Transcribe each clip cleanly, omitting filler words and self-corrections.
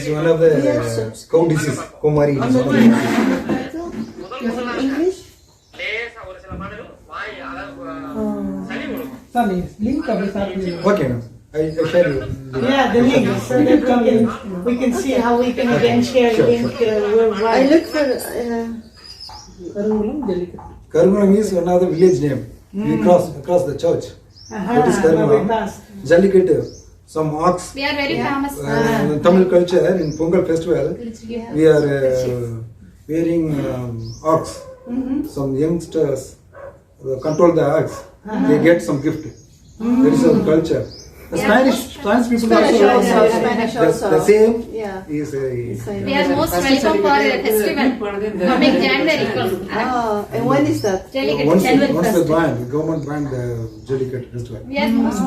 This is one of the cow disease, Komari. English? Okay, ma'am. I share you. Yeah, the link, so that we can see how we can again share the link worldwide. I look for Karungulam Jallikattu. Karungulam is one of the village name. We cross across the church. That is Karungulam. Jallikattu, some ox. We are very famous. Tamil culture in Pongal festival, we are wearing ox. Some youngsters control the ox. They get some gift. That is our culture. The Spanish people Spanish also. The same Yeah. is We are most welcome for a festival coming January. Oh, and when is that? once the government banned the Jallikattu festival. We are most.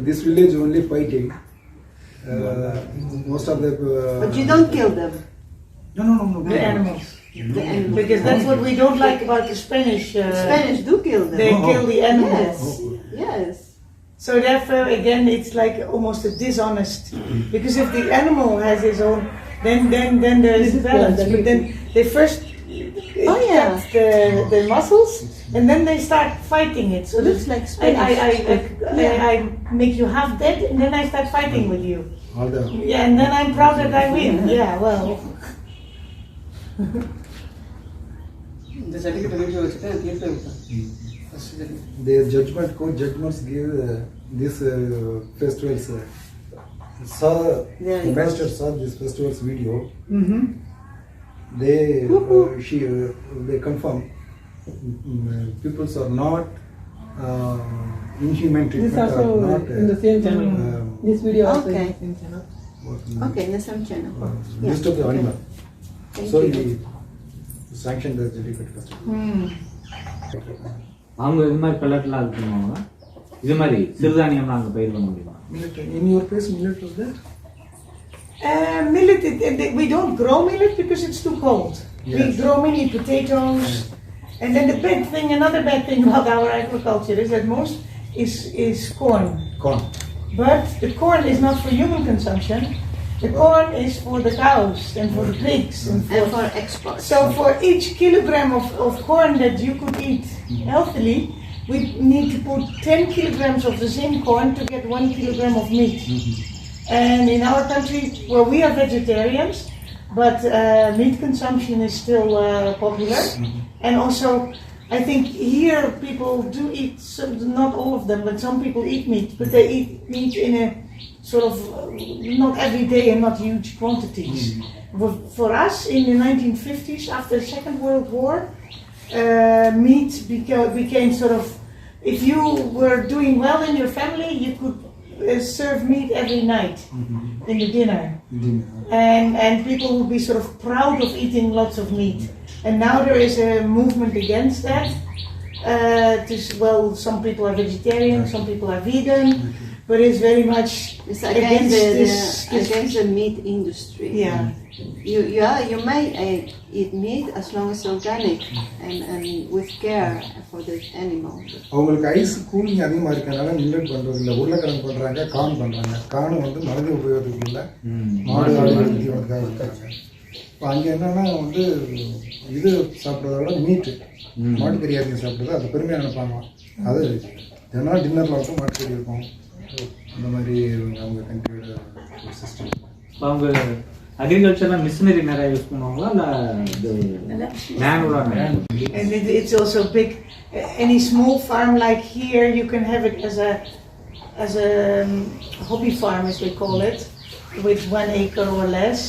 This village only fighting. Most of the But you don't kill them. no. The animals. The animals. Because that's what we don't like about the Spanish. Spanish do kill them. They kill the animals. Yes. So therefore, again, it's like almost a dishonest. Because if the animal has his own, then there is balance. But then they first cut the muscles, and then they start fighting it. So Looks like Spanish. I make you half dead, and then I start fighting with you. all the Yeah, and then I'm proud that I win. Yeah, well. இந்த certificate video வச்சுட்டு கிளிப்ல விட்டேன். their court judgments give this festivals. Ambassador saw this festivals video. They confirm peoples are not inhuman This treatment also or not in the same channel. This video also in Okay. the same channel. Okay, in the same channel. list of the animal. Thank So you. he sanctioned the Jallikattu festival. அவங்க இது மாதிரி கலர்லாம் இது பண்ணுவாங்க. இது மாதிரி சிறுதானியம்லாம் அங்கே பயிர் பண்ண முடியுமா? Millet. In your place, millet was there? Millet, we don't grow millet because it's too cold. Yes. We grow many potatoes. And then another bad thing about our agriculture is that most is corn. Corn. But the corn is not for human consumption. The corn is for the cows and for the pigs. And for export. So for each kilogram of corn that you could eat healthily, we need to put 10 kilograms of the same corn to get 1 kilogram of meat. And in our country, well, we are vegetarians, but meat consumption is still popular. And also, I think here people do eat, not all of them, but some people eat meat, but they eat meat in a sort of, not every day and not huge quantities. For us, in the 1950s, after the Second World War, meat became sort of, if you were doing well in your family, you could serve meat every night in the dinner. And people would be sort of proud of eating lots of meat. And now there is a movement against that. Some people are vegetarian, some people are vegan, but it's very much against the meat industry. Yeah. You may eat meat as long as organic and with care for the animal. அவங்களுக்கு ice cooling அதிகமாக இருக்கனால millet பண்ணுறது இல்லை, உருளைக்கிழங்கு பண்ணுறாங்க, corn பண்ணுறாங்க. Corn வந்து மனித உபயோகத்துக்கு இல்லை, மாடு ஆடுகளுக்கு தீவனத்துக்காக இருக்கிறாங்க. இப்போ அங்கே என்னன்னா இது சாப்பிட்றத விட மீட்டு மாட்டுக்கறி அதிகம் சாப்பிட்றது அது பெருமையாக நினைப்பாங்க. அது தினம் டின்னரில் வந்து மாட்டுக்கறி இருக்கும். அந்த மாதிரி அவங்க கண்ட்ரியோட சிஸ்டம். இப்போ அவங்க அக்ரிகல்ச்சர்லாம் மிஷினரி நிறைய யூஸ் பண்ணுவாங்களா இல்லை மேனுவலாக? And it's also big. Any small farm like here, you can have it as a hobby farm, as they call it, with 1 acre or less.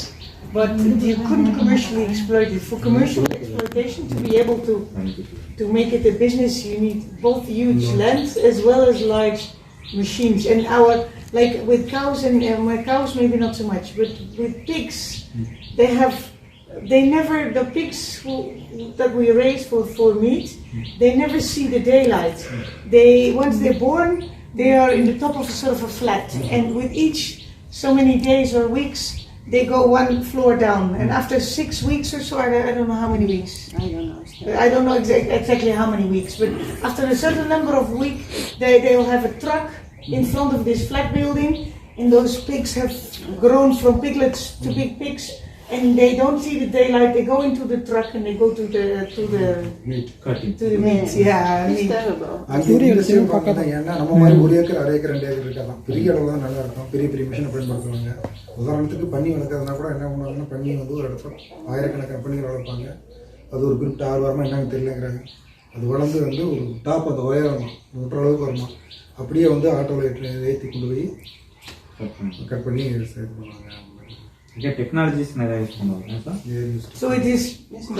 But you couldn't commercially exploit it. For commercial exploitation, to be able to make it a business, you need both huge lands as well as large machines. And like with cows and my cows maybe not so much, but with pigs, the pigs that we raise for meat, they never see the daylight. Once they're born, they are in the top of a sort of a flat, and with each so many days or weeks, they go 1 floor down. And after 6 weeks or so, I don't know how many weeks. I don't know exactly how many weeks, but after a certain number of weeks, they will have a truck in front of this flat building, and those pigs have grown from piglets to big pigs, and they don't see the daylight. They go into the truck and they go to the Cutting. meat. Yeah, It's meat. terrible. அங்கே industrial பார்க்கலாம். ஏன்னா நம்ம மாதிரி 1 acre 1/2 acre 2 acre இருக்காதான் பெரிய அளவு தான் நல்லா இருக்கும். பெரிய பெரிய மிஷினை பயன்படுத்துவாங்க. உதாரணத்துக்கு பன்னி வளர்க்கறதுனா கூட என்ன பண்ணுவாங்கன்னா பன்னி வந்து ஒரு இடத்துல ஆயிரக்கணக்கான பன்னிகள் வளர்ப்பாங்க. அது ஒரு குறிப்பிட்ட 6 வாரமாக என்னன்னு தெரியலங்கிறாங்க. அது வளர்ந்து வந்து ஒரு டாப் அந்த உயரம் ஒட்டுற அளவுக்கு வருமா. அப்படியே வந்து ஆட்டோவில் ஏற்றி கொண்டு போய் கட் பண்ணி சேல் பண்ணுவாங்க. டெக்னாலஜிஸ் நிறைய யூஸ் பண்ணுவாங்க sir. So it is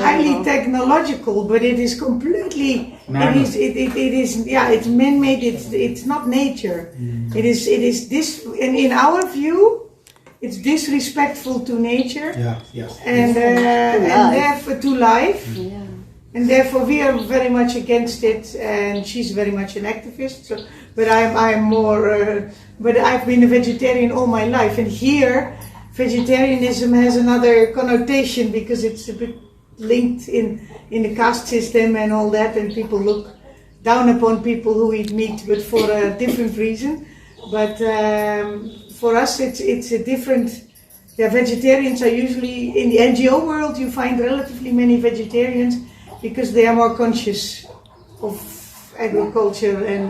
highly technological, but it is completely. It is yeah. It's man-made. It's not nature. It is this. And in our view, it's disrespectful to nature. Yes. And therefore to life. Yeah. And therefore we are very much against it. And she's very much an activist. So, but I'm more. But I've been a vegetarian all my life, and here. Vegetarianism has another connotation because it's a bit linked in the caste system and all that, and people look down upon people who eat meat, but for a different reason. But for us, it's a different. Yeah, vegetarians are usually in the NGO world. You find relatively many vegetarians because they are more conscious of agriculture and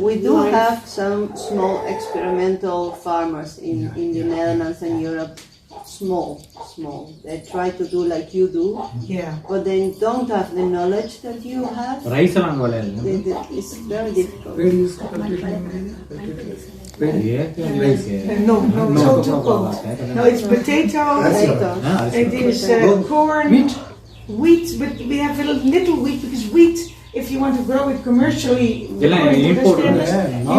we do life. have some small experimental farmers in the Netherlands and Europe. Small. They try to do like you do, Yeah. but they don't have the knowledge that you have. Rice எல்லாம் விளையாது. It's very difficult. No, so too cold. No, it's potato. It is corn, wheat, but we have a little wheat because wheat, if you want to grow it commercially, according to the standards,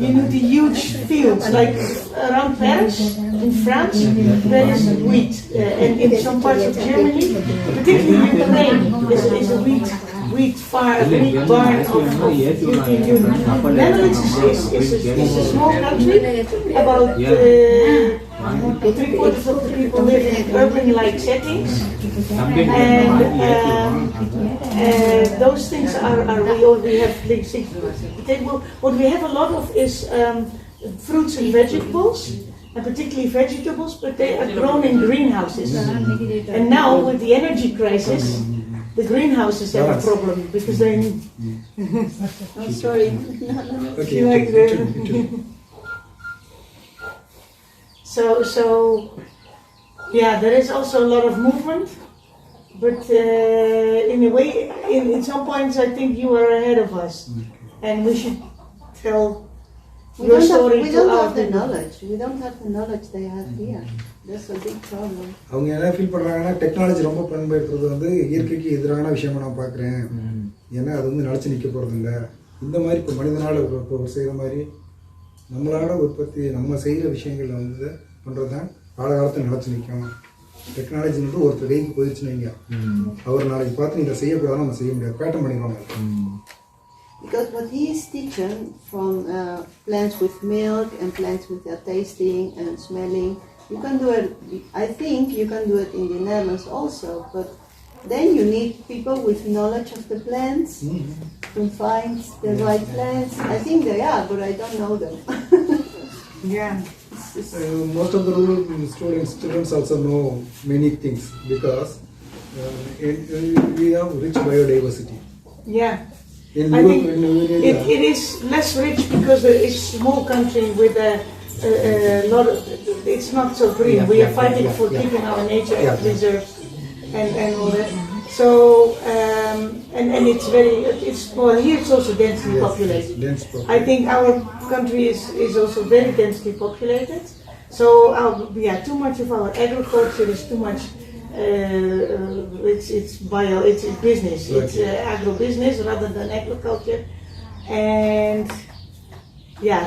you need the huge fields like around Paris in France. There is wheat, and in some parts of Germany, particularly in the rain, is a wheat barn of European Union. Netherlands is a small country. About 3/4 of the people live in urban-like settings, and those things are we have what we have a lot of is fruits and vegetables, and particularly vegetables, but they are grown in greenhouses. And now with the energy crisis, the greenhouses have a problem because they. I'm sorry. Okay. Like So yeah, there is also a lot of movement, but in a way, in some points, I think you are ahead of us, and we should tell your story We to don't our have the people. knowledge. We don't have the knowledge they have here. That's a big problem. அவங்க என்ன feel பண்ணுறாங்கன்னா technology ரொம்ப பயன்படுத்துறது வந்து இயற்கைக்கு எதிரான விஷயமா நான் பார்க்குறேன். ஏன்னா அது வந்து நிலச்சி நிற்க போகிறது இல்லை. இந்த மாதிரி இப்போ மனிதனால் இப்போ செய்கிற மாதிரி நம்மளோட உற்பத்தி நம்ம செய்கிற விஷயங்கள் வந்து பண்ணுறது தான் காலகாலத்தில் நிலச்சி நிற்கும். டெக்னாலஜி வந்து ஒருத்தர் கைக்கு போயிடுச்சுன்னு வைங்க, அவர் நாளைக்கு பார்த்து இதை செய்யக்கூடாதுன்னு நம்ம செய்ய முடியாது, பேட்டன் பண்ணிடுவாங்க. Because what he is teaching from plants with milk and plants with their tasting and smelling, you can do it. I think you can do it in the Netherlands also, but then you need people with knowledge of the plants to find the right plants. I think they are, but I don't know them. Yeah. Most of the rural children also know many things because we have rich biodiversity. Yeah. In I think rural it is less rich because it's a small country with a lot of. It's not so green. We are fighting for keeping our nature preserved and all that. So and it's well here it's also densely populated. I think our country is also very densely populated. So too much of our agriculture is too much. It's business. It's agro-business rather than agriculture, and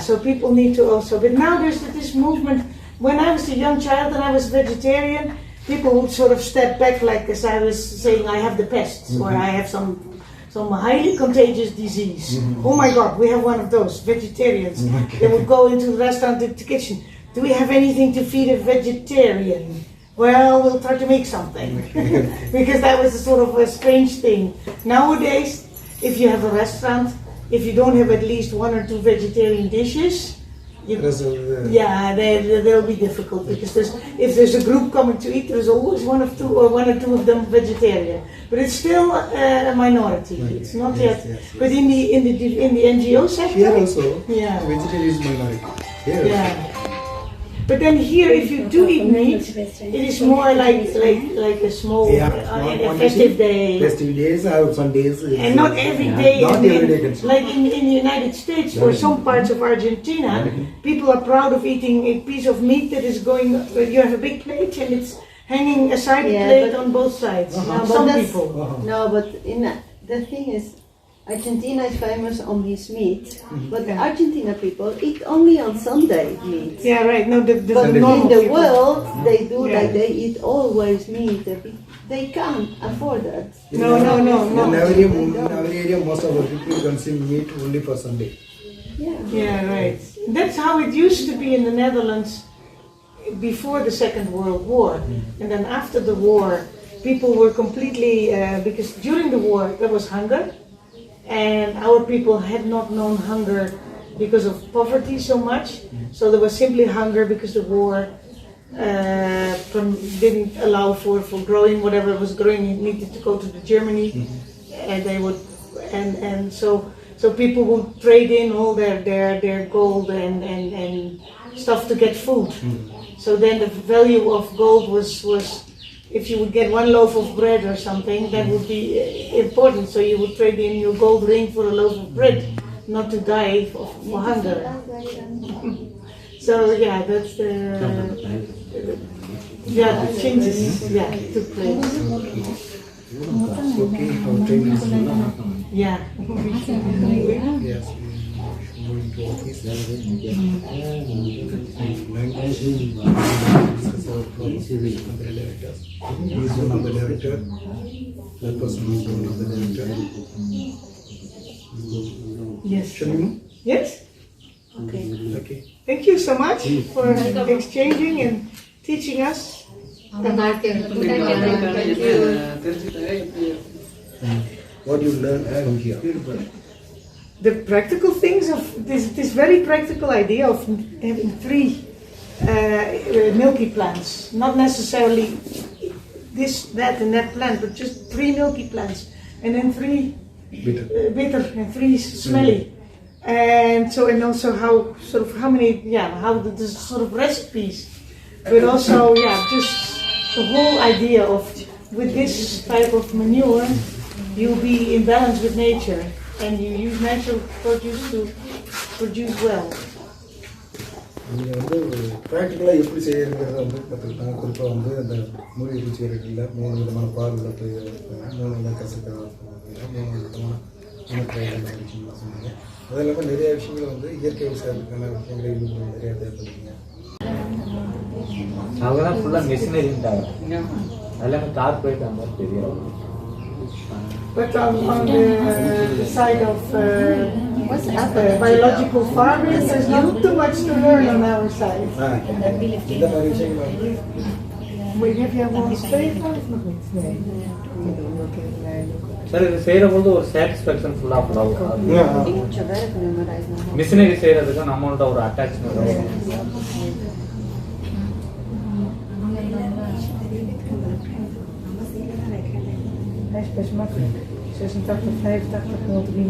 so people need to also. But now there's this movement. When I was a young child and I was vegetarian, people would sort of step back, like as I was saying, I have the pests or I have some highly contagious disease. Oh my God, we have one of those vegetarians. They would go into the restaurant, the kitchen. Do we have anything to feed a vegetarian? Well, we'll try to make something. Because that was a sort of a strange thing. Nowadays, if you have a restaurant, if you don't have at least 1 or 2 vegetarian dishes, Rest of the- Yeah, they'll be difficult because if there's a group coming to eat, there's always one or two of them vegetarian. But it's still a minority. It's not Yes, yet. yes, yes. But in the NGO sector, Here also, Yeah. vegetarian is minority. Here also. yeah. But then here, if you do eat meat, it is more like a small a festive day. Festive days or Sundays. And not every day. Not and every then, day. like in the United States or some parts of Argentina, people are proud of eating a piece of meat that is going. You have a big plate and it's hanging a side Yeah, plate but- on both sides. No, but Some that's- people. No, but the thing is, Argentina is famous on this meat, but the Argentina people eat only on Sunday meat. Yeah, right. No, the But normal in the people. world, they do Yeah. like they eat always meat. They can't afford that. No. In our area, most of the people consume meat only for Sunday. Yeah. Yeah, right. That's how it used to be in the Netherlands before the Second World War. And then after the war, people were completely, because during the war there was hunger, and our people had not known hunger because of poverty so much. So there was simply hunger because the war didn't allow for growing whatever was growing. It needed to go to Germany, and they would, and so people would trade in all their gold and stuff to get food. So then the value of gold was if you would get one loaf of bread or something, that would be important. So you would trade in your gold ring for a loaf of bread, not to die for hunger. So yeah, that's the changes took place. Okay, our time is Yeah. yes. Going to office. Discuss our problems with the directors. He is one of the director. That person is one of the director. Yes. Shall we move? Yes. Okay. Thank you so much for exchanging and teaching us. What you learn from here? The practical things of this very practical idea of having 3 milky plants, not necessarily this, that, and that plant, but just 3 milky plants, and then 3 bitter and 3 smelly, and also how the sort of recipes, but also just the whole idea of with this type of manure, you'll be in balance with nature. And you use natural produce to produce well. நீங்கள் ப்ராக்டிக்கலாக எப்படி செய்யறதுங்கிறத கற்றுக்கிட்டாங்க. குறிப்பாக அந்த மூலிகை பூச்சி வரைகளில் 3 விதமான பால்களை போய் 3 விதமான கசக்காக 3 விதமான உணவுகளை விஷயங்கள் சொன்னாங்க. அது இல்லாமல் நிறைய விஷயங்கள் இயற்கை விவசாயத்துக்கான விஷயங்களை நிறையா தேவைப்படுதுங்க. அவங்க தான் ஃபுல்லாக மிஷினரிட்டாங்க, எல்லாமே கார்பரேட் அந்த மாதிரி தெரியும். But on the side of biological farming, there's not too much to learn on our side. இந்த மாதிரி விஷயங்கள் Have you more space? Sir இது செய்யறபோது ஒரு சாட்டிஸ்ஃபேக்ஷன் ஃபுல்லாக மிஷினரி செய்யறதுக்கு நம்மளோட ஒரு அட்டாச்மெண்ட் வரும். Hij is best makkelijk. 86, 85, 03,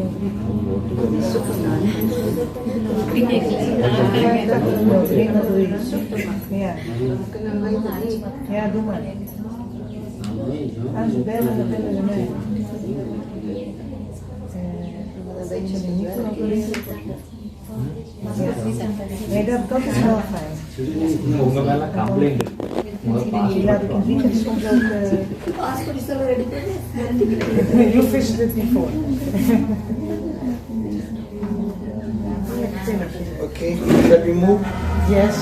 03. Ja. Ja, doe maar. Gaan ze bellen, dan bellen ze mij. Nee, dat is wel fijn. உங்க மேல complaint Die laat ik in het weekend soms ook. You visited before. Okay, shall we move? Yes.